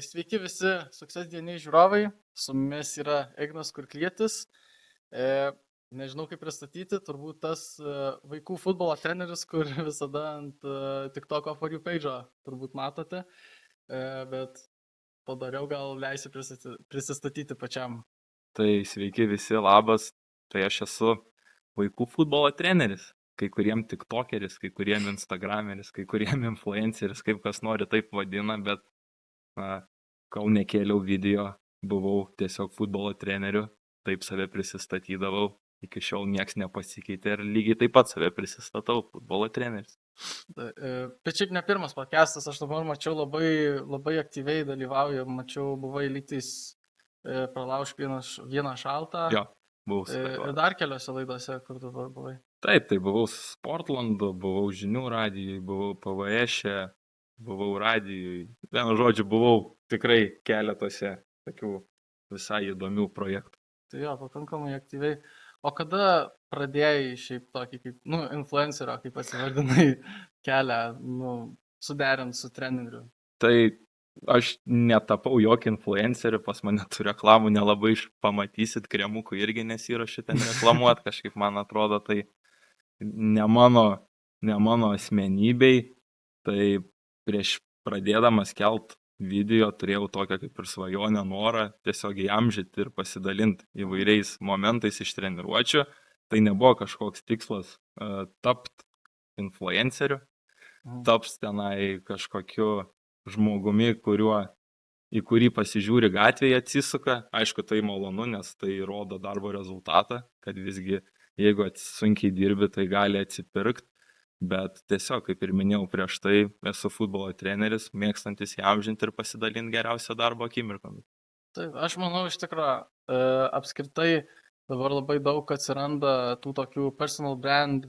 Sveiki visi Success dieniai žiūrovai, su mumis yra Ignas Kurklietis. E, Nežinau kaip pristatyti, turbūt tas vaikų futbolo treneris, kur visada ant TikToko for you page'o turbūt matote, bet padariau gal leisiu prisistatyti pačiam. Tai sveiki visi, labas. Tai aš esu vaikų futbolo treneris. Kai kuriem tiktokeris, kai kuriem instagrameris, kai kuriem influenceris, kaip kas nori taip vadina, bet kol nekėliau video, buvau tiesiog futbolo treneriu, taip save prisistatydavau. Iki šiol nieks nepasikeitė ir lygiai taip pat save prisistatau, futbolo treneris. Bet šiaip ne pirmas podcastas, aš dabar mačiau labai aktyviai dalyvauju, buvai lygtais pralaužk vieną šaltą. Jo, buvau Ir dar keliose laidose, kur dabar buvai. Taip, tai buvau Sportlandu, buvau Žinių radijui, buvau PVŠ'e, buvau radijui. Vienu žodžiu, buvau tikrai keletose tokių visai įdomių projektų. Tai jo, pakankamai aktyviai. O kada pradėjai šiaip tokį kaip, influencerio, kaip atsivardinai, kelią, suderint su treneriu? Tai aš netapau jokį influencerių, pas mane tų reklamų nelabai pamatysit, kremukų irgi nesiruošiu ten reklamuot, kažkaip man atrodo, tai ne mano asmenybei. Tai prieš pradėdamas kelt video turėjau tokią kaip ir svajonę, norą tiesiog įamžyti ir pasidalinti įvairiais momentais iš treniruočių. Tai nebuvo kažkoks tikslas tapti influenceriu, taps tenai kažkokiu žmogumi, į kurį pasižiūri gatvėje atsisuka. Aišku, tai malonu, nes tai rodo darbo rezultatą, kad visgi jeigu sunkiai dirbi, tai gali atsipirkti. Bet tiesiog, kaip ir minėjau prieš tai, esu futbolo treneris, mėgstantis įamžinti ir pasidalinti geriausią darbo akimirkomis. Taip, aš manau, iš tikrųjų, apskritai dabar labai daug atsiranda tų tokių personal brand,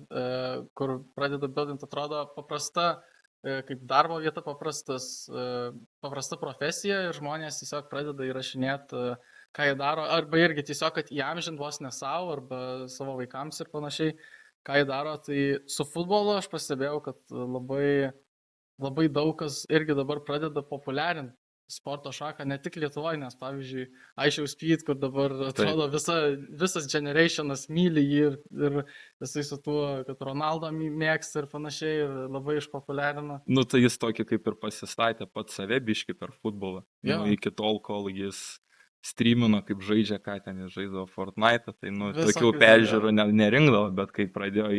kur pradeda buildint, atrodo paprasta, kaip darbo vieta, paprasta profesija ir žmonės tiesiog pradeda įrašinėti, ką jie daro, arba irgi tiesiog, kad įamžint vos ne savo arba savo vaikams ir panašiai, ką jie daro. Tai su futbolu aš pastebėjau, kad labai daug kas irgi dabar pradeda populiarinti sporto šaką, ne tik Lietuvoje, nes pavyzdžiui, I Show Speed, kur dabar atrodo visas generationas myli jį ir jisai su tuo, kad Ronaldo mėgsta ir panašiai, ir labai išpopuliarina. Tai jis tokį kaip ir pasistatė pats save biškį per futbolą. Iki tol, kol jis streamino, kaip žaidžia, ką ten jis žaidavo Fortnite, tai tokių peržiūrų nerinkdavo, bet kai pradėjo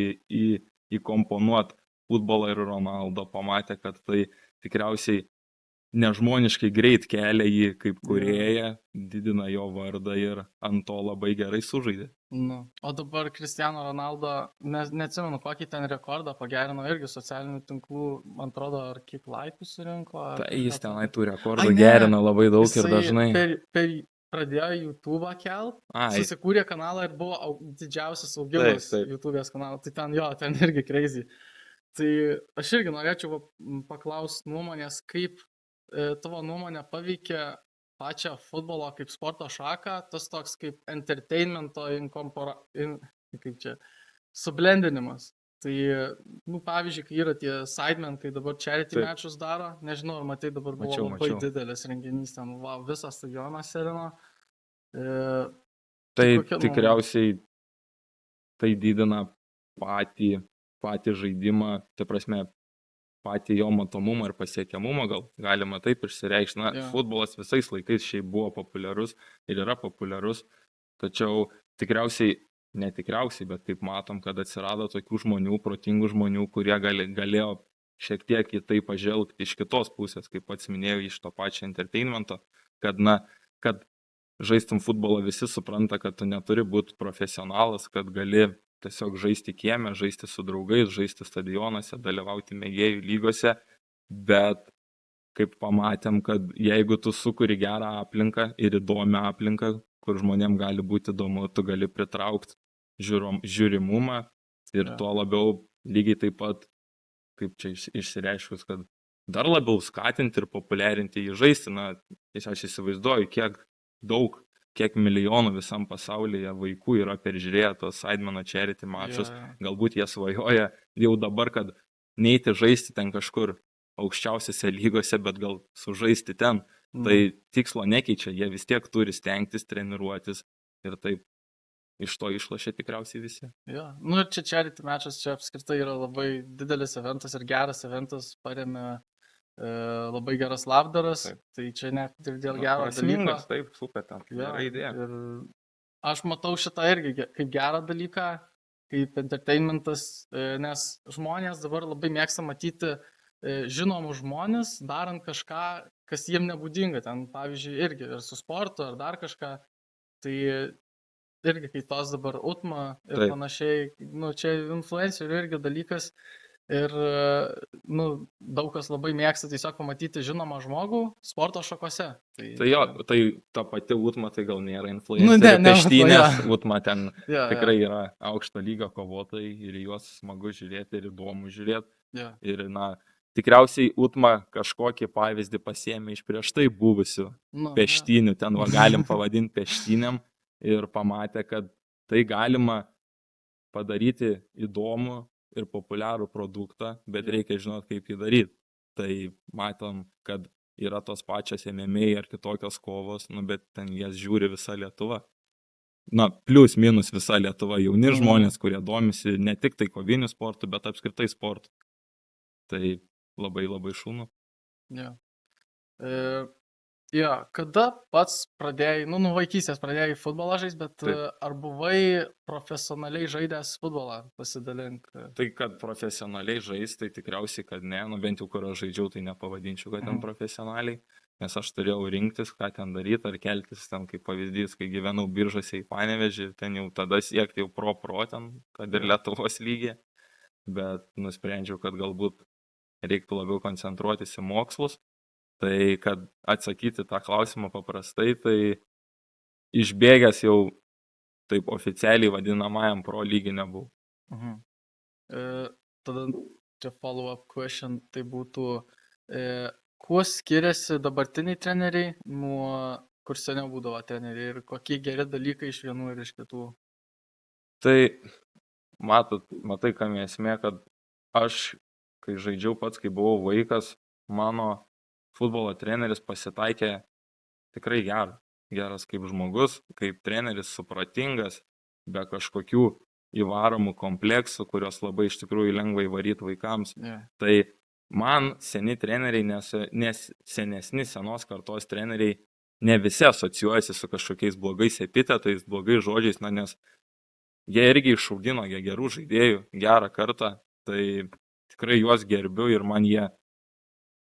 įkomponuoti futbolą ir Ronaldo, pamatė, kad tai tikriausiai nežmoniškai greit kelia jį kaip kūrėją, didina jo vardą ir ant to labai gerai sužaidė. O dabar Cristiano Ronaldo, neatsimenu, kokį ten rekordą pagerino irgi socialinių tinklų, man atrodo, ar kiek laikų surinko. Tai jis tenai tų rekordų gerina labai daug ir dažnai. Pradėjo YouTube'ą kelt, susikūrė kanalą ir buvo didžiausias augimas YouTube'ės kanalą. Tai ten irgi crazy. Tai aš irgi norėčiau paklausti nuomonės, kaip tavo nuomonė paveikia pačią futbolo kaip sporto šaką, tas toks kaip entertainmento sublendinimas. Tai, pavyzdžiui, kai yra tie sidemen, kai dabar charity matchus daro, nežinau, ar matai, dabar buvo labai didelis renginys, ten visas stadionas serino. Tai tikriausiai tai didina patį žaidimą, tai prasme, patį jo matomumą ir pasiekiamumą, gal galima taip išsireikšti. Futbolas visais laikais šiaip buvo populiarus ir yra populiarus, tačiau netikriausiai, bet kaip matom, kad atsirado tokių žmonių, protingų žmonių, kurie galėjo šiek tiek į tai pažvelgti iš kitos pusės, kaip pats minėjau, iš to pačio entertainmento, kad žaistum futbolą visi supranta, kad tu neturi būti profesionalas, kad gali tiesiog žaisti kieme, žaisti su draugais, žaisti stadionuose, dalyvauti mėgėjų lygose, bet kaip pamatėm, kad jeigu tu sukuri gerą aplinką ir įdomią aplinką, kur žmonėm gali būti įdomu, tu gali pritraukti žiūrimumą ir tuo labiau lygiai taip pat, kaip čia išsireiškus, kad dar labiau skatinti ir populiarinti jį žaisti. Aš įsivaizduoju, kiek milijonų visam pasaulyje vaikų yra peržiūrėję tos sidemeno charity mačus. Galbūt jie svajoja jau dabar, kad neiti žaisti ten kažkur aukščiausiose lygose, bet gal sužaisti ten. Tai tikslo nekeičia, jie vis tiek turi stengtis, treniruotis ir taip iš to išlošia tikriausiai visi. Jo, nu ir čia charity matchas, čia apskritai yra labai didelis eventas ir geras eventas, paremė labai geras labdaras, Taip. Tai čia net ir dėl gero dalyko. Prasmingas, taip, super, ten, Jo, gera idėja. Ir aš matau šitą irgi kaip gerą dalyką, kaip entertainmentas, nes žmonės dabar labai mėgsta matyti žinomus žmonės, darant kažką, kas jiem nebūdinga, ten pavyzdžiui irgi ir su sportu ar dar kažką, tai irgi kai tos dabar Utma ir Taip. panašiai, nu čia influencerių irgi dalykas ir nu, daug kas labai mėgsta tiesiog pamatyti žinomą žmogų sporto šakose. Tai jo, tai ta pati Utma tai gal nėra influencerė, Nu, ne, peštynės, Utma ten Jo, tikrai yra aukšto lygio kovotojai ir juos smagu žiūrėti ir įdomu žiūrėti. jo. Ir tikriausiai Utma kažkokį pavyzdį pasiėmė iš prieš tai buvusių Nu, peštynių, ten va galim pavadinti peštynėm ir pamatė, kad tai galima padaryti įdomų ir populiarų produktą, bet reikia žinoti, kaip jį daryti. Tai matom, kad yra tos pačios MMA ar kitokios kovos, nu, bet ten jas žiūri visa Lietuva. Na, plius minus visa Lietuva, jauni žmonės, kurie domisi ne tik tai kovinių sportų, bet apskritai sportų. Tai labai labai šaunu. Jo. Jo, kada pats pradėjai, nu vaikystės pradėjai futbolą žaisti, bet Taip. ar buvai profesionaliai žaidęs futbolą, pasidalink. Tai kad profesionaliai žaisti, tai tikriausiai, kad ne, nu bent jau kur aš žaidžiau, tai nepavadinčiau, kad ten profesionaliai, nes aš turėjau rinktis, ką ten daryti, ar keltis ten kaip pavyzdys, kai gyvenau Biržuose į Panevėžį, ten jau tada siekti jau pro ten, kad ir Lietuvos lygiai, bet nusprendžiau, kad galbūt reiktų labiau koncentruotis į mokslus. Tai kad atsakyti tą klausimą paprastai, tai išbėgęs jau taip oficialiai vadinamajam pro lygį nebuvau. Tada čia follow-up question, tai būtų, kuo skiriasi dabartiniai treneriai nuo kur seniau būdavo treneriai ir kokie geri dalykai iš vienų ir iš kitų? Tai matai, kam esmė, kad aš, kai žaidžiau pats, kai buvau vaikas, mano futbolo treneris pasitaikė tikrai geras kaip žmogus, kaip treneris supratingas, be kažkokių įvaromų kompleksų, kurios labai iš tikrųjų lengvai varyti vaikams. Yeah. Tai man seni treneriai, nes senesni senos kartos treneriai ne visi asocijuojasi su kažkokiais blogais epitetais, blogais žodžiais, nes jie irgi išaugino gerų žaidėjų, gerą kartą, tai tikrai juos gerbiu ir man jie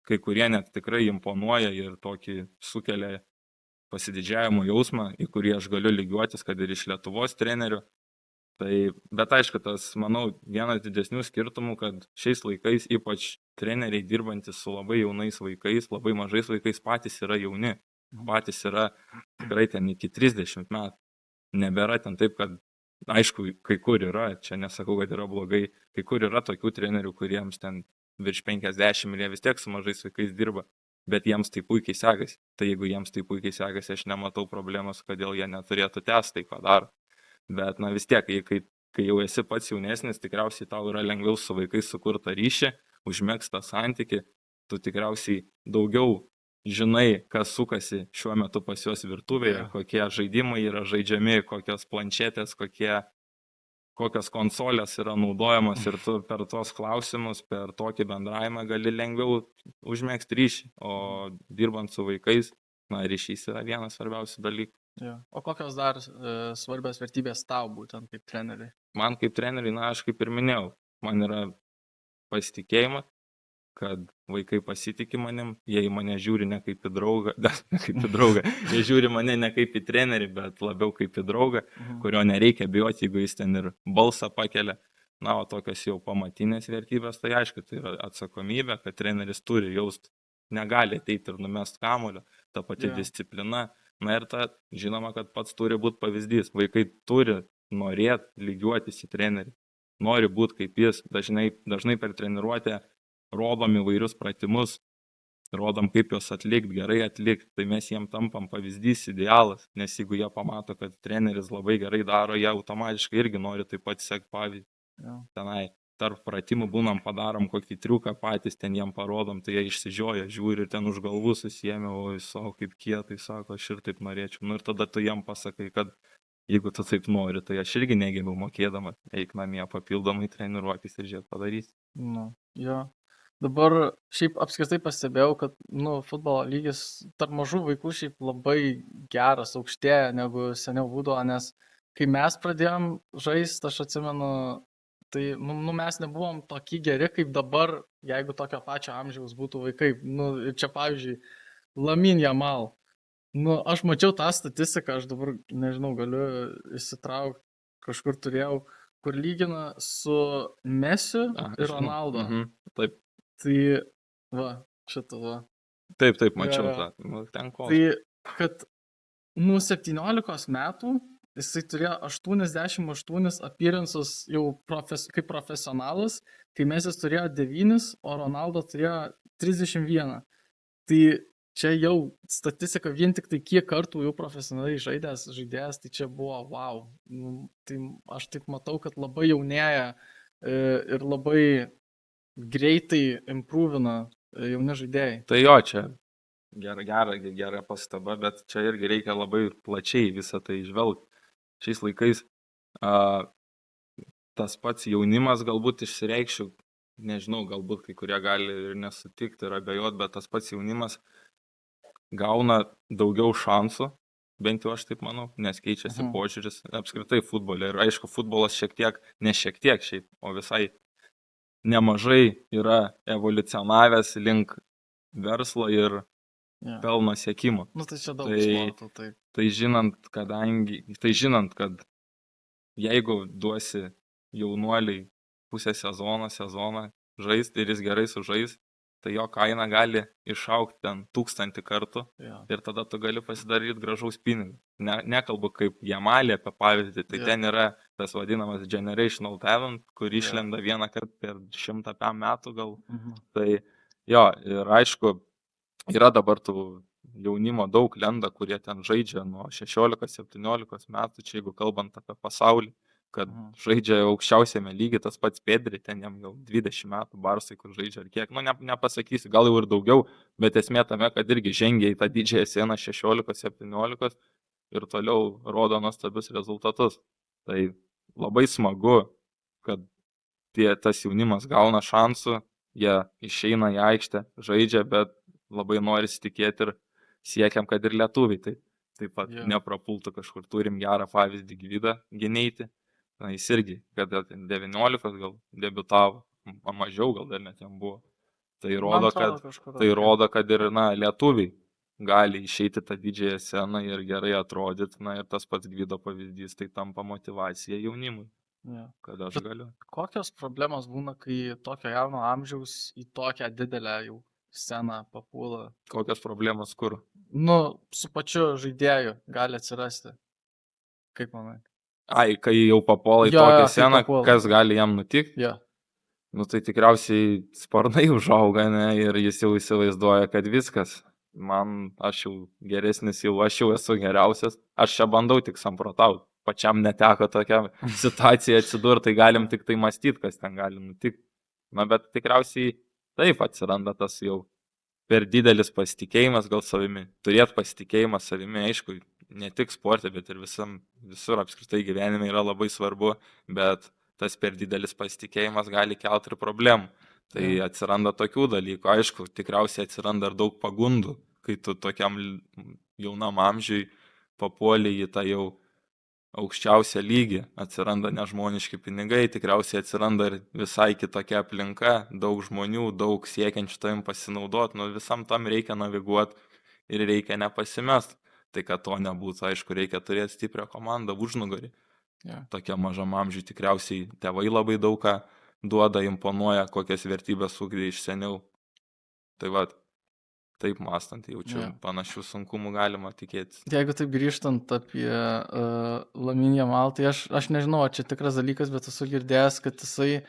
kai kurie net tikrai imponuoja ir tokį sukelia pasididžiavimo jausmą, į kurį aš galiu lygiuotis, kad ir iš Lietuvos trenerių. Tai, bet aišku, tas, manau, vienas didesnių skirtumų, kad šiais laikais ypač treneriai dirbantis su labai jaunais vaikais, labai mažais vaikais patys yra jauni, patys yra tikrai ten iki 30 metų. Nebėra ten taip, kad, aišku, kai kur yra, čia nesakau, kad yra blogai, kai kur yra tokių trenerių, kuriems ten virš 50 ir jie vis tiek su mažais vaikais dirba, bet jiems tai puikiai sekasi. Tai jeigu jiems tai puikiai sekasi, aš nematau problemos, kodėl jie neturėtų tęsti tai, ką daro. Bet, vis tiek, kai jau esi pats jaunesnis, tikriausiai tau yra lengviau su vaikais sukurti ryšį, užmegzti santyki, tu tikriausiai daugiau žinai, kas sukasi šiuo metu pas juos virtuvėje, kokie žaidimai yra žaidžiami, kokios planšetės, kokios konsolės yra naudojamos ir tu per tos klausimus, per tokį bendravimą gali lengviau užmegzti ryšį, o dirbant su vaikais, ryšys yra vienas svarbiausių dalykų. Ja. O kokios dar svarbios vertybės tau būtent kaip treneriai? Man kaip treneriai, aš kaip ir minėjau, man yra pasitikėjimas, kad vaikai pasitikė manim, jie į mane žiūri ne kaip į draugą, jie žiūri mane ne kaip į trenerį, bet labiau kaip į draugą, kurio nereikia bijoti, jeigu jis ten ir balsą pakelia. O tokios jau pamatinės vertybės, tai aišku, tai yra atsakomybė, kad treneris turi jaust, negali ateiti ir numest kamuolio, ta pati disciplina. Ir žinoma, kad pats turi būti pavyzdys. Vaikai turi norėti lygiuotis į trenerį, nori būti kaip jis. Dažnai per treniruotę rodom įvairius pratimus, rodom kaip juos atlikti, gerai atlikti, tai mes jiem tampam pavyzdys, idealas, nes jeigu jie pamato, kad treneris labai gerai daro, jie automatiškai irgi nori taip pat sekti pavyzdį tenai. tarp pratimų būnam padarom kokį triuką patys, ten jiem parodom, tai jie išsižioja, žiūri ir ten už galvų susiėmė, oi, savo kaip kietai, sako, aš ir taip norėčiau. Nu ir tada tu jiem pasakai, kad jeigu tu taip nori, tai aš irgi negimiau mokėdamas, eik namie papildomai treniruokis ir žiūrėk padarys. Nu, jo. Dabar šiaip apskritai pastebėjau, kad, nu, futbolo lygis tarp mažų vaikų šiaip labai geras, aukštėja negu seniau būdavo, nes kai mes pradėjom žaisti, aš atsimenu, tai, nu, mes nebuvom tokie geri kaip dabar, jeigu tokio pačio amžiaus būtų vaikai. Nu, ir čia, pavyzdžiui, Lamine Yamal. Nu, aš mačiau tą statistiką, aš dabar, nežinau, galiu įsitraukti, kažkur turėjau, kur lygina su Mesiu ir Ronaldo. Taip. Tai, va, šitą, va. Taip, mačiau tą. Nu, ten ko. Tai, kad, nu, 17 metų jisai turėjo 88 appearances jau kaip profesionalas, kai Mesis turėjo 9, o Ronaldo turėjo 31. Tai čia jau statistika vien tik tai kiek kartų jau profesionaliai žaidėjas, tai čia buvo wow. Nu, tai aš taip matau, kad labai jaunėja ir labai greitai impruvina jauni žaidėjai. Tai jo, čia gera pastaba, bet čia irgi reikia labai plačiai visą tai žvelgti. Šiais laikais tas pats jaunimas galbūt išsireikščiau, nežinau, galbūt kai kurie gali ir nesutikti ir abejoti, bet tas pats jaunimas gauna daugiau šansų, bent jau aš taip manau, nes keičiasi požiūris apskritai futbole. Ir aišku, futbolas šiek tiek, ne šiek tiek šiaip, o visai nemažai yra evoliucionavęs link verslo ir pelno siekimo. Nu, tai čia daug sportų, taip. Tai žinant, kad jeigu duosi jaunuoliai pusę sezoną žaisti ir jis gerai sužais, tai jo kaina gali išaukti ten 1000 kartų ir tada tu gali pasidaryti gražaus pinigų. Nekalbu kaip Yamalį apie pavyzdį, tai ten yra tas vadinamas generational talent, kur išlenda vieną kartą per 100 metų gal. Tai jo, ir aišku, yra dabar tų jaunimo daug lenda, kurie ten žaidžia nuo 16-17 metų, čia jeigu kalbant apie pasaulį, kad žaidžia aukščiausiame lygiai, tas pats Pedri, ten jam gal 20 metų Barsai, kur žaidžia ar kiek, nu nepasakysiu, gal jau ir daugiau, bet esmė tame, kad irgi žengia į tą didžiąją sieną 16-17 ir toliau rodo nuostabius rezultatus. Tai labai smagu, kad tas jaunimas gauna šansų, jie išeina į aikštę, žaidžia, bet labai norisi tikėti ir siekiam, kad ir lietuviai taip pat neprapultų kažkur. Turim gerą pavyzdį Gvidą Gineitį. Jis irgi, kad 19 gal debiutavo, mažiau gal dar net jam buvo. Tai rodo, kad ir lietuviai gali išeiti tą didžiąją sceną ir gerai atrodyti. Ir tas pats Gvido pavyzdys, tai tampa motyvacija jaunimui. Kad aš galiu. Kokios problemos būna, kai tokio jauno amžiaus į tokią didelę jau sceną papūla? Kokios problemos kur? Nu, su pačiu žaidėju gali atsirasti. Kaip manai? Kai jau papuola į tokią sceną, kas gali jam nutikti? Nu tai tikriausiai sparnai užauga, ne, ir jis jau įsivaizduoja, kad viskas. Aš jau geresnis, aš jau esu geriausias. Aš čia bandau tik samprotauti. Pačiam neteko tokia situacija atsidurti, tai galim tik tai mąstyti, kas ten gali nutikti. Bet tikriausiai taip atsiranda tas jau per didelis pasitikėjimas gal savimi. Turėti pasitikėjimą savimi, aišku, ne tik sporte, bet ir visur apskritai gyvenime yra labai svarbu, bet tas per didelis pasitikėjimas gali kelti ir problemų. Tai atsiranda tokių dalykų. Aišku, tikriausiai atsiranda ir daug pagundų, kai tu tokiam jaunam amžiui papuoli į tą jau aukščiausią lygį. Atsiranda nežmoniški pinigai, tikriausiai atsiranda ir visai kitokia aplinka, daug žmonių, daug siekiančių tavim pasinaudoti. Visam tam reikia naviguoti ir reikia nepasimest. Tai kad to nebūtų, aišku, reikia turėti stiprią komandą, užnugarį. Tokia mažam amžiui tikriausiai tėvai labai daug ką duoda, imponuoja, kokias vertybės ugdė iš seniau. Tai va, taip mąstant, jaučiu, panašių sunkumų galima tikėtis. Jeigu taip grįžtant apie Lamine Yamal, tai aš nežinau, čia tikras dalykas, bet esu girdėjęs, kad jisai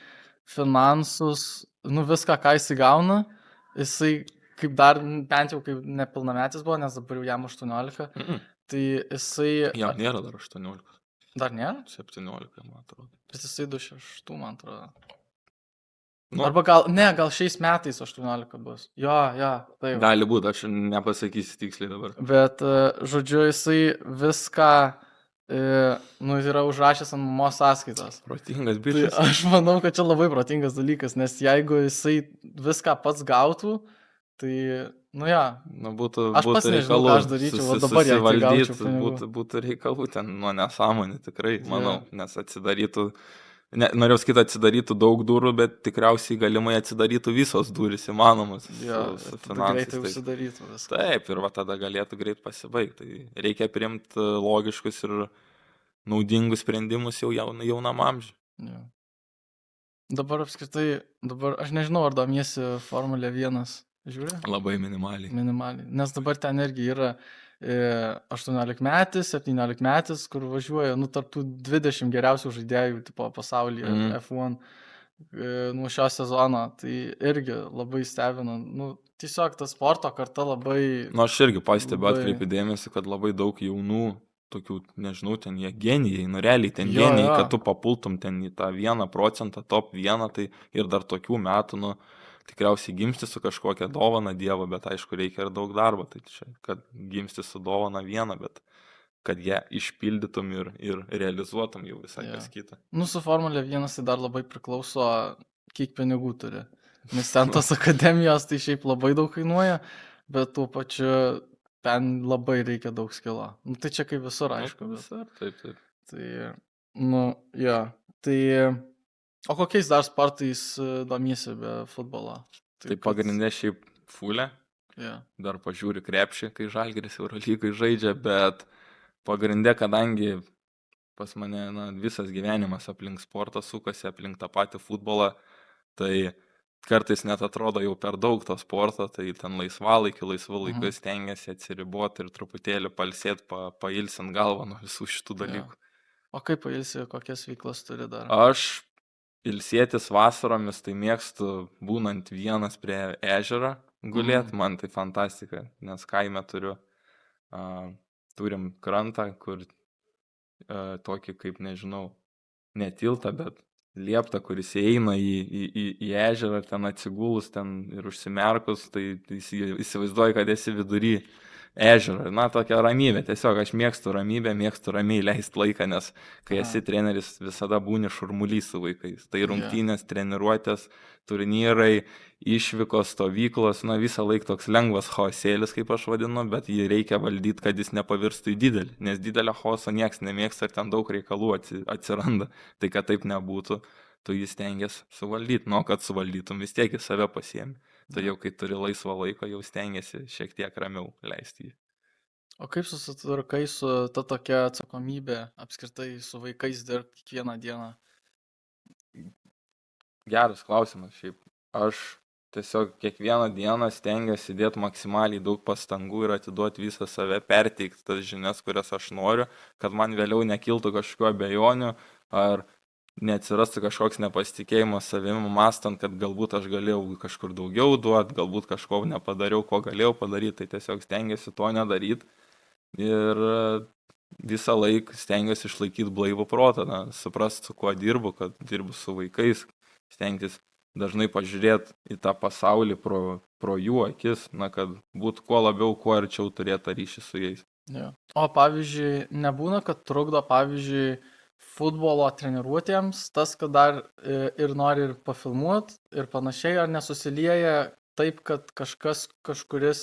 finansus, viską, ką jisai gauna, jisai kaip dar, bent jau kaip nepilnametis buvo, nes dabar jau jam 18, tai jisai... Jam nėra dar 18. Dar nėra? 17, man atrodo. Bet jisai 26, man atrodo. Nu, Arba gal šiais metais 18 bus. Jo, taip. gali būti, aš nepasakysiu tiksliai dabar. Bet, žodžiu, jisai viską, yra užrašęs ant mamos sąskaitos. Protingas Tai bičias. aš manau, kad čia labai protingas dalykas, nes jeigu jisai viską pats gautų, tai, Būtų aš pats nežinau, ką aš daryčiau, o dabar jei tai gaučiau pinigų. būtų reikalų ten, nesąmonė tikrai, manau, nes atsidarytų, norėjau sakyti, atsidarytų daug durų, bet tikriausiai galimai atsidarytų visos durys įmanomas su finansais. Greitai užsidarytų viską. Taip, ir tada galėtų greit pasibaigti. Tai reikia priimti logiškus ir naudingus sprendimus jau jaunam amžiui. Ja. Dabar apskritai, aš nežinau, ar domiesi Formulė 1. Žiūri? Labai minimaliai. Nes dabar ten irgi yra 18-metis, 17-metis, kur važiuoja, tarptų 20 geriausių žaidėjų tipo pasaulyje F1 nuo šio sezono. Tai irgi labai stebina. Tiesiog ta sporto karta labai... Aš irgi pastebiu, atkreipiu dėmesį, kad labai daug jaunų, tokių, nežinau, ten jie genijai, realiai ten genijai, kad tu papultum ten į tą 1%, top 1, tai ir dar tokių metų, tikriausiai gimsti su kažkokia dovana Dievo, bet aišku, reikia ir daug darbo, tai čia, kad gimsti su dovana viena, bet kad ją išpildytum ir realizuotum jau visai kas kita. Su Formulė 1 tai dar labai priklauso, kiek pinigų turi, nes ten tos akademijos tai šiaip labai daug kainuoja, bet tuo pačiu ten labai reikia daug skilo. Tai čia kaip visur, aišku. Visur, taip. Tai, tai... O kokiais dar sportais domiesi be futbolo? Tai pagrindė šiaip fulė, dar pažiūri krepšį, kai Žalgiris Eurolygai žaidžia, bet pagrindė, kadangi pas mane visas gyvenimas aplink sportą sukasi, aplink tą patį futbolą, tai kartais net atrodo jau per daug to sporto, tai ten laisvu laiku stengiasi atsiriboti ir truputėlį palsėti, pailsint galvą nuo visų šitų dalykų. O kaip pailsi, kokias veiklas turi dar? Aš ilsėtis vasaromis, tai mėgstu būnant vienas prie ežero gulėti, man tai fantastika, nes kaime turim krantą, kur tokį kaip, nežinau, ne tiltą, bet lieptą, kuris eina į ežerą, ten atsigulus, ten ir užsimerkus, tai įsivaizduoju, kad esi vidury ežerą. Tokia ramybė, tiesiog aš mėgstu ramybę, mėgstu ramiai leisti laiką, nes kai esi treneris, visada būni šurmulys su vaikais. Tai rungtynės, treniruotės, turnyrai, išvykos, stovyklos, visą laiką toks lengvas chaosėlis, kaip aš vadinu, bet jį reikia valdyti, kad jis nepavirstų į didelį, nes didelio chaoso nieks nemėgsta ir ten daug reikalų atsiranda. Tai kad taip nebūtų, tu jį stengiasi suvaldyti, kad suvaldytum, vis tiek į save pasiemi. Tai jau kai turi laisvą laiką, jau stengiasi šiek tiek ramiau leisti jį. O kaip susitvarkai su ta tokia atsakomybė apskritai su vaikais dirbti kiekvieną dieną? Geras klausimas šiaip. Aš tiesiog kiekvieną dieną stengiuosi dėti maksimaliai daug pastangų ir atiduoti visą save, perteikti tas žinias, kurias aš noriu, kad man vėliau nekiltų kažkokių abejonių ar neatsirastų kažkoks nepasitikėjimas savimi, mąstant, kad galbūt aš galėjau kažkur daugiau duoti, galbūt kažko nepadariau, ko galėjau padaryti, tai tiesiog stengiuosi to nedaryti ir visą laiką stengiuosi išlaikyti blaivų protą, suprasti, su kuo dirbu, kad dirbu su vaikais, stengtis dažnai pažiūrėti į tą pasaulį pro jų akis, kad būtų kuo labiau, kuo arčiau turėti ryšį su jais. O pavyzdžiui, nebūna, kad trukdo, pavyzdžiui, futbolo treniruotėms, tas, kad dar ir nori ir pafilmuoti ir panašiai, ar nesusilieja taip, kad kažkuris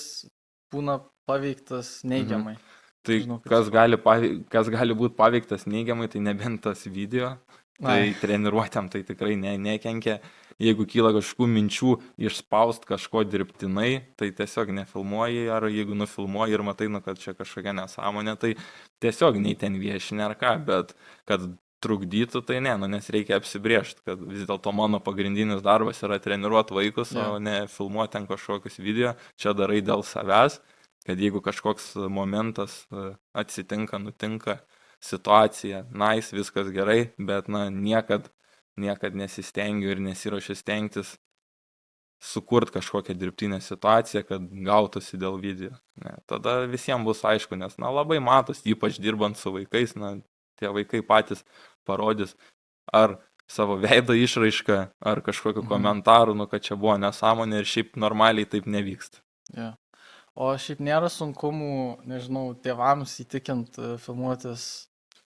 būna paveiktas neigiamai? Tai kas gali būti paveiktas neigiamai, tai nebent tas video, tai treniruotėm tai tikrai nekenkia. Jeigu kyla kažkokių minčių išspaust kažko dirbtinai, tai tiesiog nefilmuoji, ar jeigu nufilmuoji ir matai, kad čia kažkokia nesąmonė, tai tiesiog nei ten viešinė ar ką, bet kad trukdytų, tai ne, nes reikia apsibrėžti, kad vis dėlto mano pagrindinis darbas yra treniruoti vaikus, o ne filmuoti ten kažkokius video, čia darai dėl savęs, kad jeigu kažkoks momentas atsitinka, nutinka situacija, viskas gerai, bet niekad nesistengiu ir nesiruošiu stengtis sukurti kažkokią dirbtinę situaciją, kad gautųsi dėl video. Tada visiems bus aišku, nes labai matos, ypač dirbant su vaikais, tie vaikai patys parodys, ar savo veido išraišką ar kažkokiu komentaru, nu, kad čia buvo nesąmonė ir šiaip normaliai taip nevyksta. Yeah. O šiaip nėra sunkumų, nežinau, tėvams įtikint filmuotis,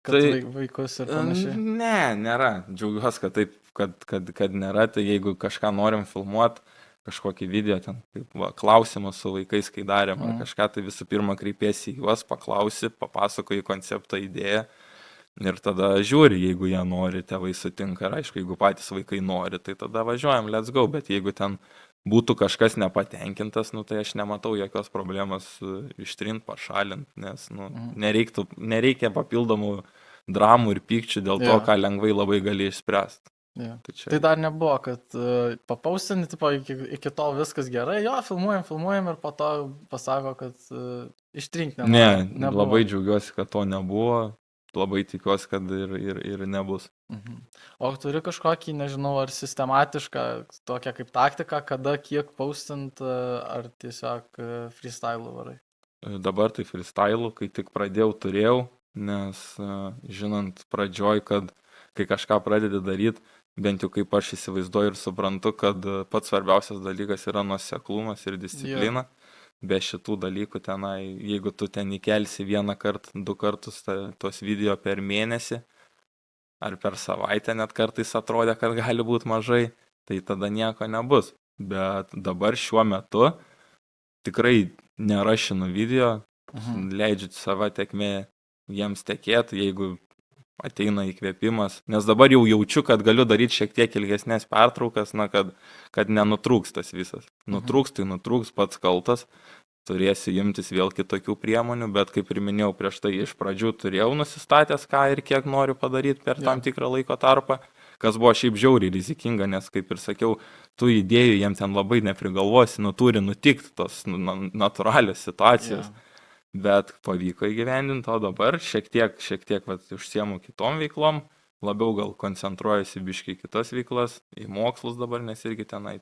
kad Tai, vaikus ir panašiai. Ne, nėra. Džiaugiuosi, kad taip, kad nėra, tai jeigu kažką norim filmuoti, kažkokį video ten, kaip klausimus su vaikais, kai darėm, ar kažką, tai visų pirma kreipiesi į juos, paklausi, papasakoji konceptą, idėją ir tada žiūri, jeigu jie nori, tėvai sutinka, ir aišku, jeigu patys vaikai nori, tai tada važiuojam, let's go, bet jeigu ten būtų kažkas nepatenkintas, nu, tai aš nematau jokios problemos ištrint, pašalint, nes nu, nereikia papildomų dramų ir pykčių dėl to, ką lengvai labai gali išspręsti. Yeah. Tai dar nebuvo, kad papaustinį, tipo, iki tol viskas gerai, jo, filmuojam ir po to pasako, kad ištrink nebuvo. Ne, labai džiaugiuosi, kad to nebuvo, labai tikiuosi, kad ir nebus. O turi kažkokį, nežinau, ar sistematišką, tokią kaip taktiką, kada kiek paustint, ar tiesiog freestyle varai? Dabar tai freestyle, kai tik pradėjau, turėjau, nes žinant pradžioj, kad kai kažką pradedi daryti, bent jau kaip aš įsivaizduoju ir suprantu, kad pats svarbiausias dalykas yra nuoseklumas ir disciplina. Be šitų dalykų tenai, jeigu tu ten įkelsi vieną kartą, 2 kartus tos video per mėnesį, ar per savaitę net kartais atrodė, kad gali būti mažai, tai tada nieko nebus. Bet dabar šiuo metu tikrai nerašinu video, leidžiu savo tekmė jiems tekėti, jeigu ateina įkvėpimas, nes dabar jau jaučiu, kad galiu daryti šiek tiek ilgesnės pertraukas, na, kad nenutrūks tas visas. Nutrūks, tai nutrūks, pats kaltas, turėsiu imtis vėl kitokių priemonių, bet kaip ir minėjau prieš tai, iš pradžių turėjau nusistatęs, ką ir kiek noriu padaryti per tam tikrą laiko tarpą, kas buvo šiaip žiauriai rizikinga, nes kaip ir sakiau, tų idėjų jiems ten labai neprigalvosi, nu turi nutikti tos natūralios situacijos. Bet pavyko įgyvendinti, o dabar šiek tiek užsiemu kitom veiklom, labiau gal koncentruojasi biškai kitas veiklas, į mokslus dabar, nes irgi tenai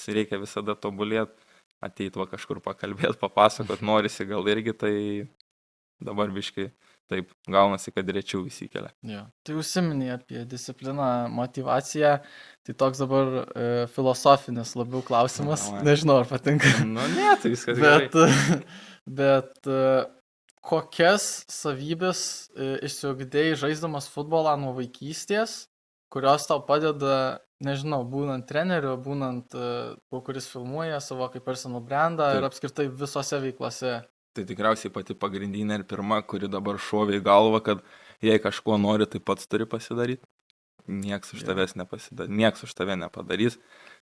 reikia visada tobulėti, ateit kažkur pakalbėti, papasakot, norisi gal irgi, tai dabar biškai taip gaunasi, kad rečiau įsikelia. Tai užsiminė apie discipliną, motivaciją, tai toks dabar filosofinis labiau klausimas, nežinau ar patinka. Nu ne, tai viskas gerai. Bet kokias savybės išsiugdėjai žaisdamas futbolą nuo vaikystės, kurios tau padeda, nežinau, būnant treneriu, būnant, kuris filmuoja savo kaip personal brandą ir apskritai visose veiklose? Tai tikriausiai pati pagrindinė ir pirma, kuri dabar šovė į galvą, kad jei kažko nori, tai pats turi pasidaryti. Nieks už tavęs nepasidarys, nieks už tave nepadarys.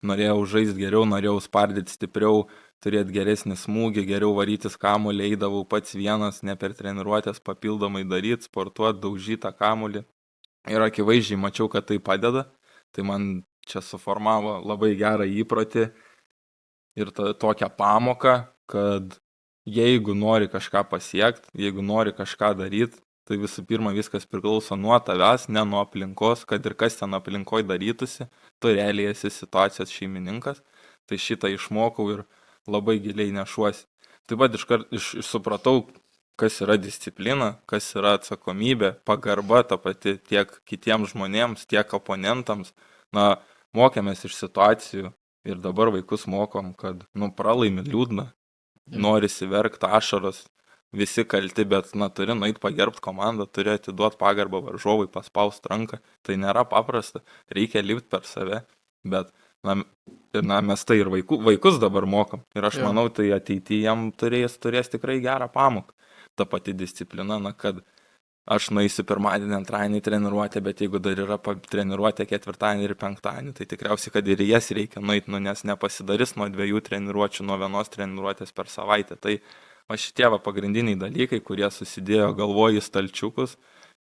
Norėjau žaisti geriau, norėjau spardyti stipriau, turėti geresnį smūgį, geriau varytis kamuolį, eidavau pats vienas, ne per treniruotės papildomai daryti, sportuoti, daužyti tą kamuolį. Ir akivaizdžiai mačiau, kad tai padeda. Tai man čia suformavo labai gerą įprotį ir tokią pamoką, kad jeigu nori kažką pasiekti, jeigu nori kažką daryti, tai visų pirma viskas priklauso nuo tavęs, ne nuo aplinkos, kad ir kas ten aplinkoje darytųsi, tu realiai esi situacijos šeimininkas, tai šitą išmokau ir labai giliai nešuosi. Taip pat iškart supratau, kas yra disciplina, kas yra atsakomybė, pagarba ta pati tiek kitiems žmonėms, tiek oponentams. Na, mokėmės iš situacijų ir dabar vaikus mokom, kad, pralaimi liūdna, norisi verkti ašaros, visi kalti, bet, turi nueit pagerbti komandą, turi atiduoti pagarbą varžovui, paspausti ranką. Tai nėra paprasta, reikia lipti per save, bet, mes tai ir vaikus dabar mokom. Ir aš manau, tai ateityje jam turės tikrai gerą pamoką. Ta pati disciplina, kad aš nueisiu pirmadienį, antradienį treniruotę, bet jeigu dar yra treniruotė ketvirtadienį ir penktadienį, tai tikriausiai, kad ir jas reikia nueiti, nes nepasidarys nuo 2 treniruočių, nuo 1 treniruotės per savaitę. Tai šitie pagrindiniai dalykai, kurie susidėjo galvoje į stalčiukus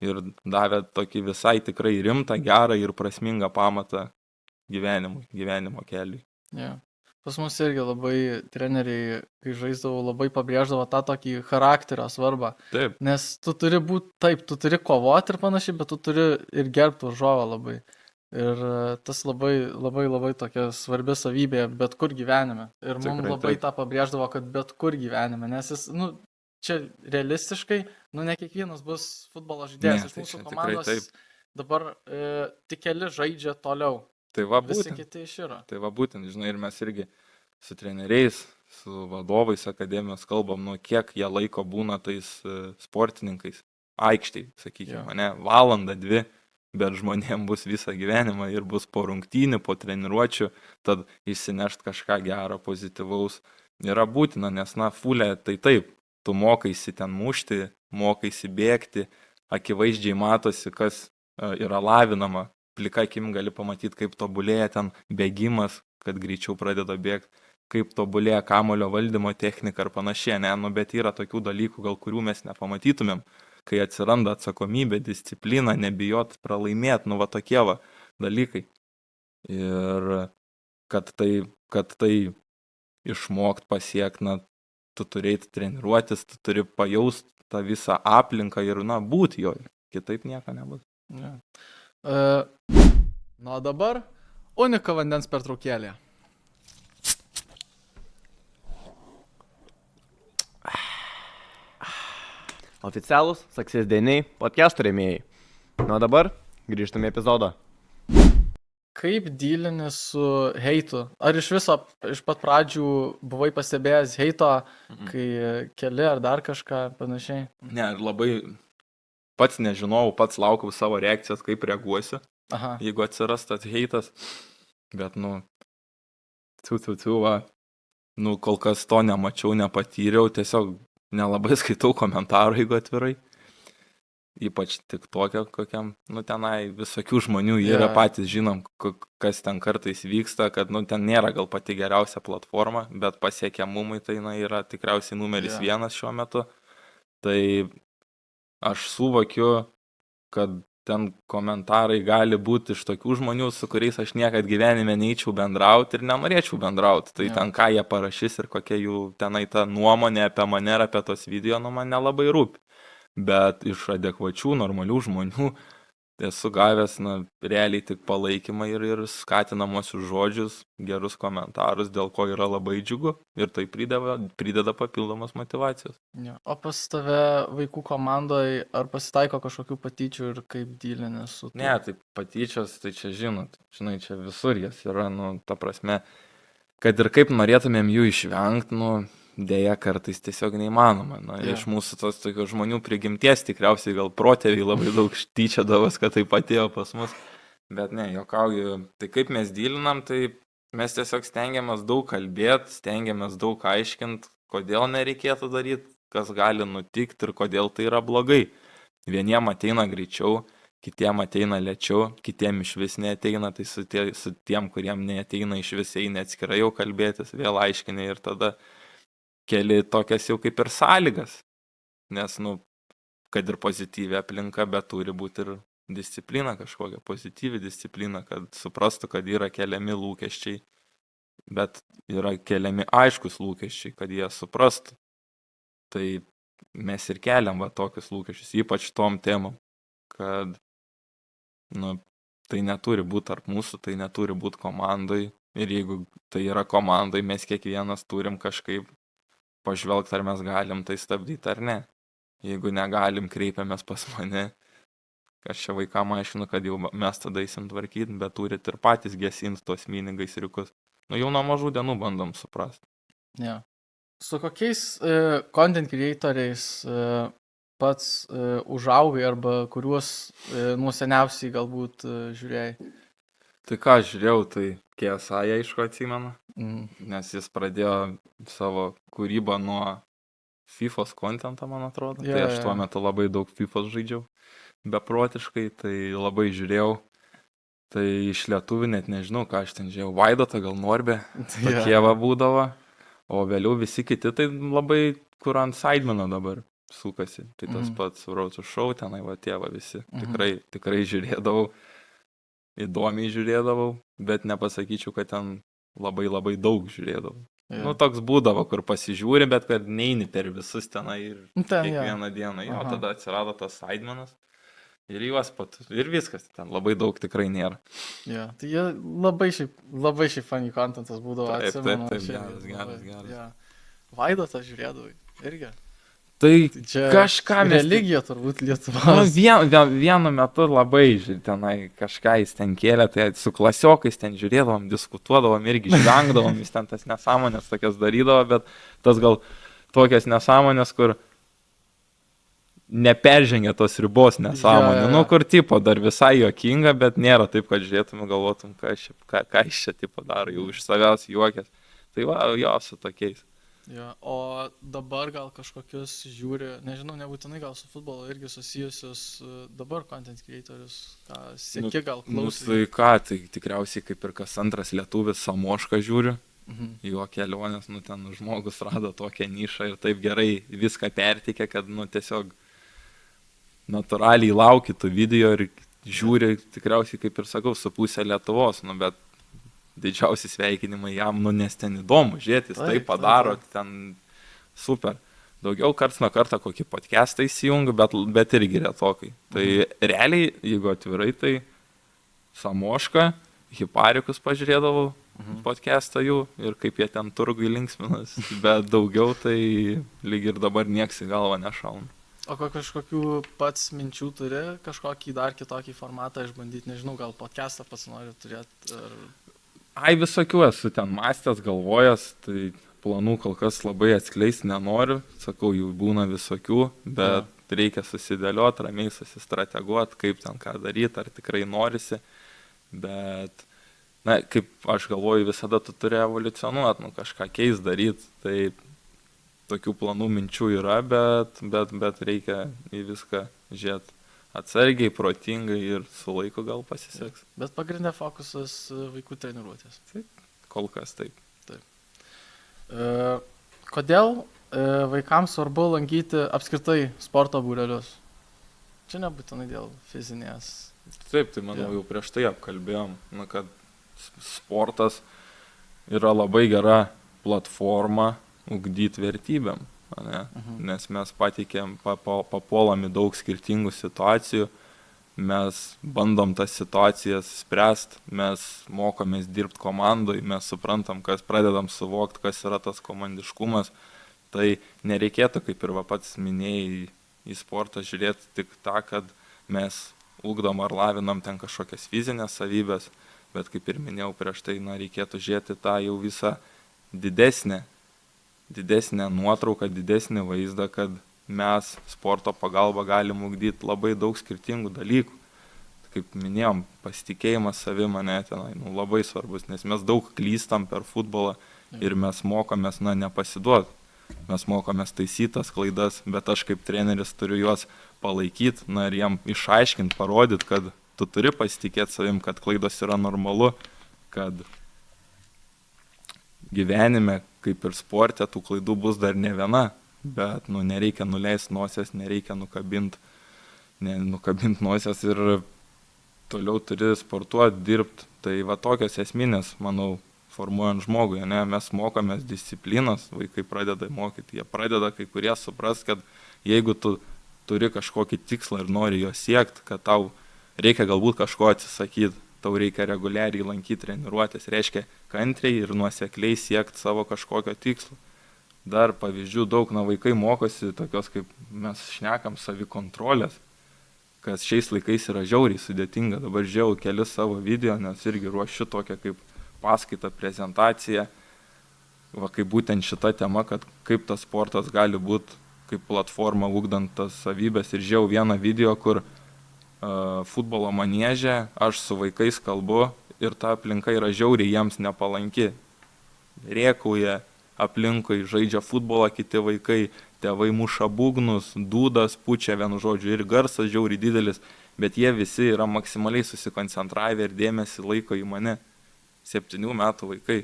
ir davė tokį visai tikrai rimtą, gerą ir prasmingą pamatą gyvenimo keliui. Pas mus irgi labai treneriai, kai žaisdavo, labai pabrėždavo tą tokį charakterio svarbą. Taip. Nes tu turi būti taip, tu turi kovoti ir panašiai, bet tu turi ir gerbti varžovą labai. Ir tas labai tokia svarbi savybė bet kur gyvenime. Ir mums labai tą pabrėždavo, kad bet kur gyvenime. Nes jis, čia realistiškai, ne kiekvienas bus futbolo žaidėjas. Iš mūsų komandos dabar tik keli žaidžia toliau. Tai va Visi būtent. kiti išyra. Tai va būtent, žinai, ir mes irgi su treneriais, su vadovais akademijos kalbam, nu kiek jie laiko būna tais sportininkais. Aikštėj, sakykime, Jo. ne, valandą, 2, bet žmonėm bus visą gyvenimą ir bus po rungtynių, po treniruočių, tad išsinešt kažką gero, pozityvaus yra būtina, nes, na, fulė, tai taip, tu mokaisi ten mušti, mokaisi bėgti, akivaizdžiai matosi, kas yra lavinama, plika akim gali pamatyti, kaip tobulėja ten bėgimas, kad greičiau pradeda bėgti, kaip tobulėja kamulio valdymo technika ar panašiai, ne, nu, bet yra tokių dalykų, gal kurių mes nepamatytumėm, kai atsiranda atsakomybė, disciplina, nebijot pralaimėti, nu, va tokie va dalykai. Ir kad tai išmokt pasiekt, na, tu turėti treniruotis, tu turi pajaust tą visą aplinką ir, na, būti joje, kitaip nieko nebus. Ja. Na, dabar Unika vandens pertraukėlė. Oficialūs Success DNA podcast rėmėjai. Na dabar grįžtame į epizodą. Kaip dylini su heitu? Ar iš viso iš pat pradžių buvai pastebėjęs heito, kai keli ar dar kažką panašiai? Ne, labai pats nežinau, pats laukiau savo reakcijos, kaip reaguosiu, Aha. jeigu atsiras tas heitas, bet, nu, va, nu, kol kas to nemačiau, nepatyriau, tiesiog nelabai skaitau komentarų, jeigu atvirai. Ypač tik tokio, kokiam, nu, tenai visokių žmonių yra, patys žinom, kas ten kartais vyksta, kad, nu, ten nėra gal pati geriausia platforma, bet pasiekiamumai tai, na, yra tikriausiai numeris 1 šiuo metu. Tai aš suvokiu, kad ten komentarai gali būti iš tokių žmonių, su kuriais aš niekad gyvenime neįčiau bendrauti ir nenorėčiau bendrauti. Tai ten ką jie parašys ir kokia jų tenai ta nuomonė apie mane ir apie tos video, nu, man nelabai rūpi. Bet iš adekvačių, normalių žmonių esu gavęs, na, realiai tik palaikymą ir skatinamosius žodžius, gerus komentarus, dėl ko yra labai džiugu ir tai prideda papildomos motyvacijos. Ja. O pas tave vaikų komandoje ar pasitaiko kažkokių patyčių ir kaip dylini su tuo? Ne, tai patyčios, tai čia žinai, čia visur jas yra, nu, ta prasme, kad ir kaip norėtumėm jų išvengti, nu, dėja kartais tiesiog neįmanoma. Na, iš mūsų tos tokių žmonių prigimties tikriausiai gal protėviai labai daug tyčiodavos, kad tai atėjo pas mus. Bet ne, juokauju. Tai kaip mes dylinam, tai mes tiesiog stengiamės daug kalbėti, stengiamės daug aiškinti, kodėl nereikėtų daryti, kas gali nutikti ir kodėl tai yra blogai. Vieniem ateina greičiau, kitiem ateina lėčiau, kitiem iš vis neateina, tai su tiem, kuriem neateina iš vis eina atskirai jau kalbėtis, vėl aiškinė ir tada keli tokias jau kaip ir sąlygas, nes, nu, kad ir pozityvi aplinka, bet turi būti ir disciplina kažkokia, pozityvi disciplina, kad suprastų, kad yra keliami lūkesčiai, bet yra keliami aiškus lūkesčiai, kad jie suprastų. Tai mes ir keliam va tokius lūkesčius, ypač tom temom, kad, nu, tai neturi būti tarp mūsų, tai neturi būti komandai ir jeigu tai yra komandai, mes kiekvienas turim kažkaip pažvelgti, ar mes galim tai stabdyti ar ne. Jeigu negalim, kreipiamės pas mane. Aš čia vaikam aiškinu, kad jau mes tada eisim tvarkyti, bet turit ir patys gesinti tuos mini gaisriukus. Nu, jau nuo mažų dienų bandom suprasti. Ja. Su kokiais content creatoriais pats užaugai arba kuriuos nuo seniausiai galbūt žiūrėjai? Tai ką aš žiūrėjau, tai KSA, aišku, atsimenu, nes jis pradėjo savo kūrybą nuo FIFO's contentą, man atrodo. Tai aš tuo metu labai daug FIFO's žaidžiau, beprotiškai, tai labai žiūrėjau. Tai iš lietuvių net nežinau, ką aš ten žiūrėjau, Vaidotą, gal Norbė, tokie va būdavo, o vėliau visi kiti, tai labai kur ant Sidemen'o dabar sukasi. Tai tas pats Road to Show, tenai va tie va visi, tikrai žiūrėdavau. Įdomiai žiūrėdavau, bet nepasakyčiau, kad ten labai daug žiūrėdavau. Nu, toks būdavo, kur pasižiūri, bet kad neini per visus tenai ir kiekvieną dieną. Jo, tada atsirado tas Sidemen'as ir juos ir viskas, ten labai daug tikrai nėra. Ja, tai jie labai šiaip funny contentas būdavo, atsimenu. Taip, geras. Ja. Vaidotą žiūrėdavai irgi. Tai Čia kažką mes... religija turbūt Nu, Lietuvos. vienu metu labai tenai kažką jis ten kėlė, tai su klasiokais ten žiūrėdavom, diskutuodavom, irgi žvengdavom, jis ten tas nesąmonės tokias darydavo, bet tas gal tokias nesąmonės, kur neperžengia tos ribos nesąmonė. Nu, kur tipo dar visai juokinga, bet nėra taip, kad žiūrėtum, galvotum, ką jis čia tipo daro, jau iš savęs juokės. Tai va, jo, su tokiais. Ja, o dabar gal kažkokius žiūri, nežinau, nebūtinai gal su futbolu irgi susijusius dabar content creatorius, ką sėki gal klausai. Nu, tai ką, tai tikriausiai kaip ir kas antras lietuvis Samošką žiūri, jo kelionės, nu ten žmogus rado tokią nišą ir taip gerai viską pertikė, kad nu tiesiog natūraliai lauki tų video ir žiūri tikriausiai kaip ir sakau su pusė Lietuvos, nu bet didžiausi sveikinimai jam, nu, nes ten įdomu žiūrėti, jis tai padaro, ten super. Daugiau karts nuo kartą kokį podcastą įsijungiu, bet irgi retokai. Tai realiai, jeigu atvirai, tai Samoška, Hiparikus pažiūrėdavau podcastą jų ir kaip jie ten turgui linksminas, bet daugiau tai lyg ir dabar nieks į galvą nešauna. O kažkokių pats minčių turi, kažkokį dar kitokį formatą išbandyti, nežinau, gal podcastą pats nori turėti? Ar... Ai, visokių esu ten mąstęs, galvojęs, tai planų kol kas labai atskleisti nenoriu, sakau, jų būna visokių, bet reikia susidėlioti, ramiai susistrateguoti, kaip ten ką daryti, ar tikrai norisi, bet, na, kaip aš galvoju, visada tu turi evoliucionuoti, nu, kažką keis daryti, tai tokių planų minčių yra, bet reikia į viską žiūrėti atsargiai, protingai ir su laiku gal pasiseks. Bet pagrindė fokusas vaikų treniruotės. Taip, kol kas taip. Kodėl vaikams svarbu lankyti apskritai sporto būrelius? Čia nebūtinai dėl fizinės. Taip, tai manau jau prieš tai apkalbėjom, kad sportas yra labai gera platforma ugdyti vertybėm. Nes mes pateikėm, papuolami daug skirtingų situacijų, mes bandom tas situacijas spręsti, mes mokomės dirbti komandoj, mes suprantam, pradedam suvokti, kas yra tas komandiškumas, tai nereikėtų, kaip ir pats minėjai, į sportą žiūrėti tik tą, kad mes ugdom ar lavinam ten kažkokias fizinės savybės, bet kaip ir minėjau prieš tai, reikėtų žiūrėti tą jau visą didesnę nuotrauką, didesnį vaizdą, kad mes sporto pagalba galim ugdyti labai daug skirtingų dalykų. Kaip minėjom, pasitikėjimas savim ane tenai, labai svarbus, nes mes daug klystam per futbolą ir mes mokomės, nepasiduoti. Mes mokomės taisytas klaidas, bet aš kaip treneris turiu juos palaikyti, ir jiem išaiškinti, parodyti, kad tu turi pasitikėti savim, kad klaidos yra normalu, kad gyvenime, kaip ir sporte, tų klaidų bus dar ne viena, bet nereikia nuleisti nosies, nereikia nukabinti nosies ir toliau turi sportuoti, dirbti. Tai tokios esminės, manau, formuojant žmogui, mes mokomės disciplinos, vaikai pradeda mokyti, jie pradeda kai kurie supras, kad jeigu tu turi kažkokį tikslą ir nori jo siekti, kad tau reikia galbūt kažko atsisakyti, tau reikia reguliariai lankyti treniruotės, reiškia kantriai ir nuosekliai siekti savo kažkokio tikslo. Dar pavyzdžių daug, vaikai mokosi tokios, kaip mes šnekam, savikontrolės, kas šiais laikais yra žiauriai sudėtinga. Dabar žiūrėjau kelius savo video, nes irgi ruošiu tokią kaip paskaitą, prezentaciją, kaip būtent šita tema, kad kaip tas sportas gali būti kaip platforma ugdant tas savybės. Ir žiūrėjau vieną video, kur futbolo manieže, aš su vaikais kalbu ir ta aplinka yra žiauriai jiems nepalanki. Rėkauja aplinkui, žaidžia futbolą kiti vaikai, tėvai muša būgnus, dūdas, pučia vienu žodžiu ir garsas žiauriai didelis, bet jie visi yra maksimaliai susikoncentravę ir dėmesį laiko į mane. 7 metų vaikai,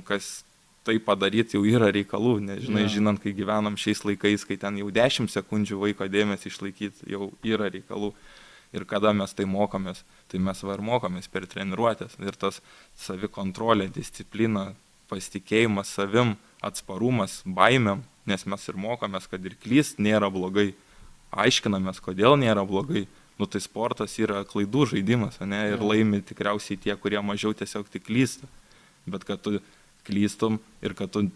kas tai padaryti jau yra reikalų, nežinai, žinant, kai gyvenam šiais laikais, kai ten jau 10 sekundžių vaiko dėmesį išlaikyti, jau yra reikalų. Ir kada mes tai mokomės, tai mes ir mokomės per treniruotės. Ir tas savikontrolė, disciplina, pasitikėjimas savim, atsparumas baimėm, nes mes ir mokomės, kad ir klyst nėra blogai. Aiškinamės, kodėl nėra blogai. Tai sportas yra klaidų žaidimas, ir laimi tikriausiai tie, kurie mažiau tiesiog tik klysta. Bet kad tu klystum ir kad tu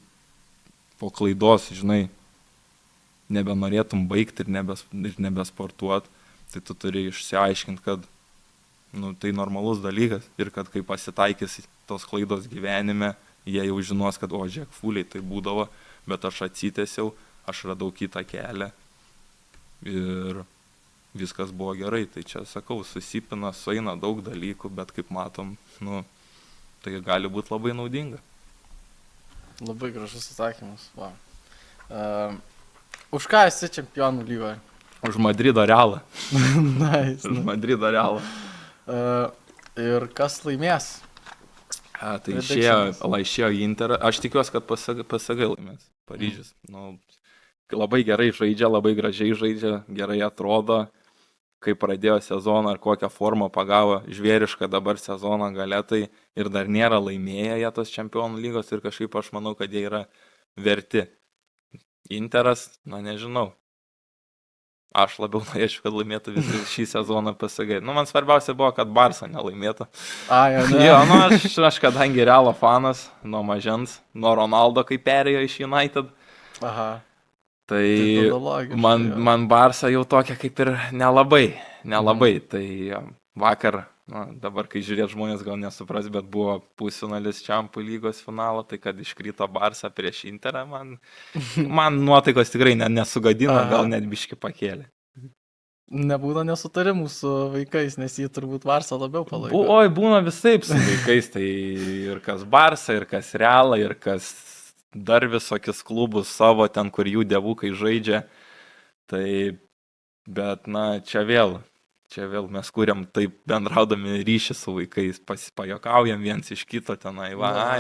po klaidos, žinai, nebenorėtum baigti ir nebesportuoti, tai tu turi išsiaiškinti, kad tai normalus dalykas ir kad kai pasitaikys tos klaidos gyvenime, jie jau žinos, kad žiūrėk, fuliai tai būdavo, bet aš atsitęsiau, aš radau kitą kelią ir viskas buvo gerai. Tai čia, sakau, susipina, sueina daug dalykų, bet kaip matom, tai gali būti labai naudinga. Labai gražus atsakymas. Va. Už ką esi Čempionų lygoje? Už Madrido Realą. Nice. Už Madrido Realą. Ir kas laimės? Tai išėjo Interą. Aš tikiuosi, kad PSG laimės. Paryžius. Labai gerai žaidžia, labai gražiai žaidžia, gerai atrodo. Kai pradėjo sezoną ar kokią formą pagavo žvėrišką dabar sezoną galėtai ir dar nėra laimėję jie tos Čempionų lygos ir kažkaip aš manau, kad jie yra verti. Interas, nežinau. Aš labiau norėčiau, kad laimėtų visą šį sezoną PSG. Man svarbiausia buvo, kad Barsa nelaimėtų. Aš kadangi Realo fanas nuo mažens, nuo Ronaldo, kai perėjo iš United. Aha. Tai man Barsa jau tokia kaip ir nelabai. Tai vakar, dabar kai žiūrėt žmonės gal nesupras, bet buvo pusfinalis Čempionų lygos finalo, tai kad iškrito Barsa prieš Interą, man nuotaikos tikrai nesugadino, gal net biškį pakėlė. Nebūna nesutarimų su vaikais, nes jį turbūt Barsa labiau palaiko. Būna visaip su vaikais, tai ir kas Barsa, ir kas Realą, ir kas dar visokius klubus savo ten, kur jų dievukai žaidžia. Tai, bet čia vėl mes kuriam taip bendraudami ryšį su vaikais, pajokaujam viens iš kito tenai,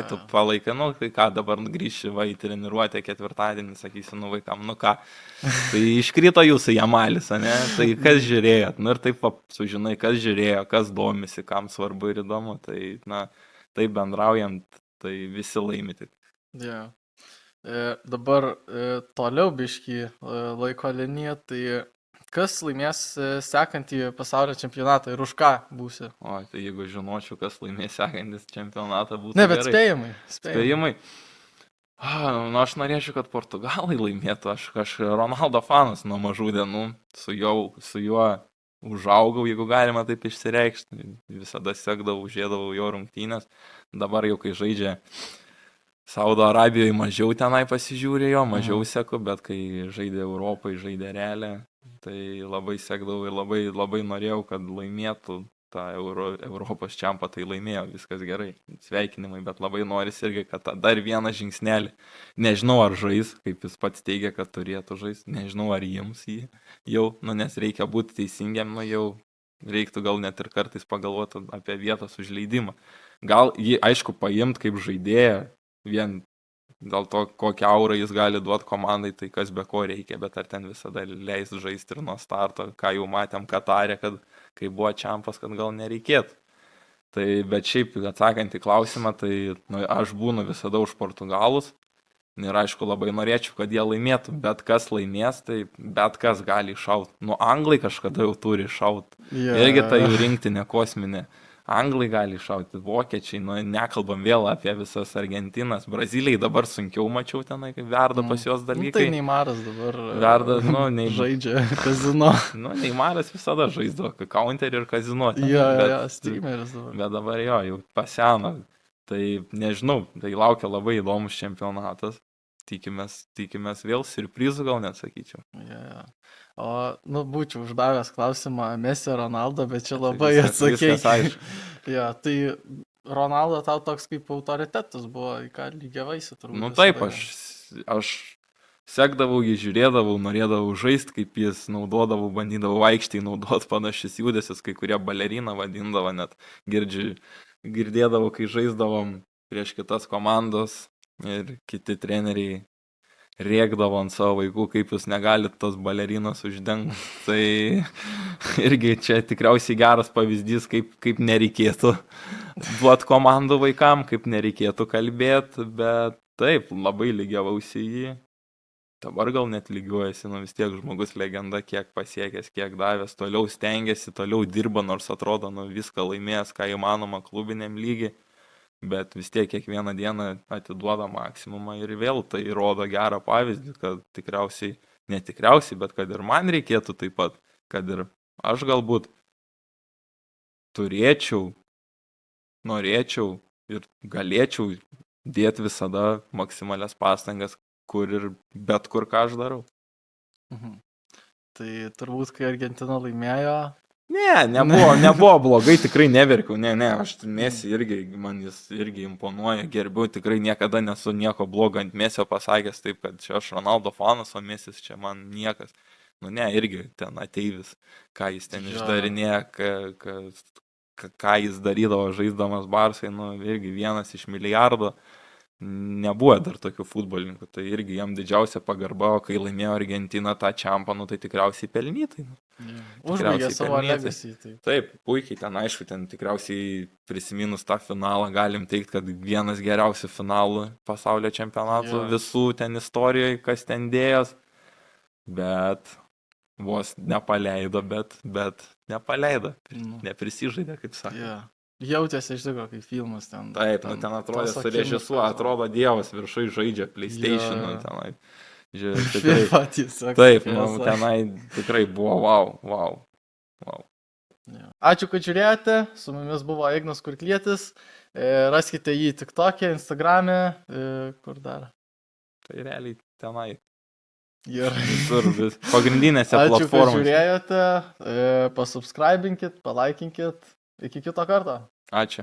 tu palaikai, tai ką dabar grįši į treniruotę ketvirtadienį, sakysi, vaikam, ką. Tai iškrito jūsų jamalis, ne? Tai kas žiūrėjot, ir taip sužinai, kas žiūrėjo, kas domisi, kam svarbu ir įdomu, tai taip bendraujam, tai visi laimėti. Yeah. Dabar toliau biškį laiko linija, tai kas laimės sekantį pasaulio čempionatą ir už ką būsi? Tai jeigu žinočiau, kas laimės sekantis čempionatą, būtų ne, bet gerai. Spėjimai. Aš norėčiau, kad Portugalai laimėtų. Aš Ronaldo fanas nuo mažų dienų. Su juo užaugau, jeigu galima taip išsireikšti. Visada sekdavau, žiedavau jo rungtynės. Dabar jau kai žaidžia Saudo Arabijoje, mažiau tenai pasižiūrė jo, mažiau seku, bet kai žaidė Europai, žaidė Realę, tai labai sekdavau ir labai norėjau, kad laimėtų tą Europos čempą, tai laimėjo, viskas gerai, sveikinimai, bet labai norisi irgi, kad dar vieną žingsnelį. Nežinau, ar žais, kaip jis pats teigia, kad turėtų žais, nežinau, ar jiems jį jau, nes reikia būti teisingiam, jau reiktų gal net ir kartais pagalvoti apie vietos užleidimą. Gal jį, aišku, paimti kaip žaidėją, vien dėl to, kokią aurą jis gali duoti komandai, tai kas be ko reikia, bet ar ten visada leis žaisti ir nuo starto, ką jau matėm Katare, kad kai buvo čempas, kad gal nereikėtų. Tai, bet šiaip atsakant į klausimą, tai aš būnu visada už Portugalus ir aišku labai norėčiau, kad jie laimėtų, bet kas laimės, tai bet kas gali iššauti. Anglai kažkada jau turi iššauti, irgi tai jų rinktinė kosminė. Anglai gali iššauti, vokiečiai, nekalbam vėl apie visas Argentinas, Brazilijai dabar sunkiau mačiau tenai, kaip verda pas juos dalykai. Tai Neymaras dabar verda, žaidžia kazino. Neymaras visada žaisdavo, counter ir kazino. Streameris dabar. Bet dabar jau paseno. Tai nežinau, tai laukia labai įdomus čempionatas. Tikimės vėl siurprizų, gal net sakyčiau. O, būčiau uždavęs klausimą Messi Ronaldo, bet čia labai atsakei. Tai Ronaldo tau toks kaip autoritetas buvo, į ką lygiavaisi turbūt. Taip, aš sekdavau jį, žiūrėdavau, norėdavau žaisti, kaip jis naudodavau, bandydavau aikštėje naudoti panašius judesius, kai kurie baleriną vadindavo, net girdėdavau, kai žaisdavom prieš kitas komandos ir kiti treneriai rėkdavo ant savo vaikų, kaip jūs negalit tos balerinos uždengti. Tai irgi čia tikriausiai geras pavyzdys, kaip nereikėtų duoti komandų vaikam, kaip nereikėtų kalbėti, bet taip, labai lygiavausi jį. Dabar gal net lygiuojasi, vis tiek žmogus legenda, kiek pasiekęs, kiek davęs, toliau stengiasi, toliau dirba, nors atrodo, viską laimėjęs, ką įmanoma klubiniam lygiai. Bet vis tiek kiekvieną dieną atiduoda maksimumą ir vėl tai rodo gerą pavyzdį, kad tikriausiai netikriausiai, bet kad ir man reikėtų taip pat, kad ir aš galbūt turėčiau, norėčiau ir galėčiau dėti visada maksimalias pastangas, kur ir bet kur ką aš darau. Tai turbūt, kai Argentina laimėjo. Nebuvo blogai, tikrai neverkiau, aš Messi irgi, man jis irgi imponuoja, gerbiu, tikrai niekada nesu nieko blogo ant Messio pasakęs, taip kad čia aš Ronaldo fanas, o Messis čia man niekas. Irgi ten ateivis, ką jis ten išdarinėja, ką jis darydavo žaisdamas Barsai, irgi vienas iš milijardo. Nebuvo dar tokių futbolininkų, tai irgi jam didžiausia pagarba, o kai laimėjo Argentina tą čempą, tai tikriausiai pelnytai. Užbaigė savo legacy. Taip, puikiai, ten aišku, ten tikriausiai prisiminus tą finalą galim teikti, kad vienas geriausių finalų pasaulio čempionatų visų ten istorijoje, kas ten dėjęs, bet vos nepaleido, bet nepaleido, neprisižaidė, kaip sakė. Jautėsi iš tikrųjų, kaip filmas ten. Taip, ten atrodė su režisuo, atrodo dievas viršui žaidžia PlayStation. Taip, tenai tikrai buvo wow. Ačiū, kad žiūrėjote, su mumis buvo Ignas Kurklietis, raskite jį TikTok'e, Instagram'e, kur dar? Tai realiai tenai. Visur, pagrindinėse platformose. Ačiū, kad žiūrėjote, pasubscribinkit, palaikinkit. Iki kito karto. Ačiū.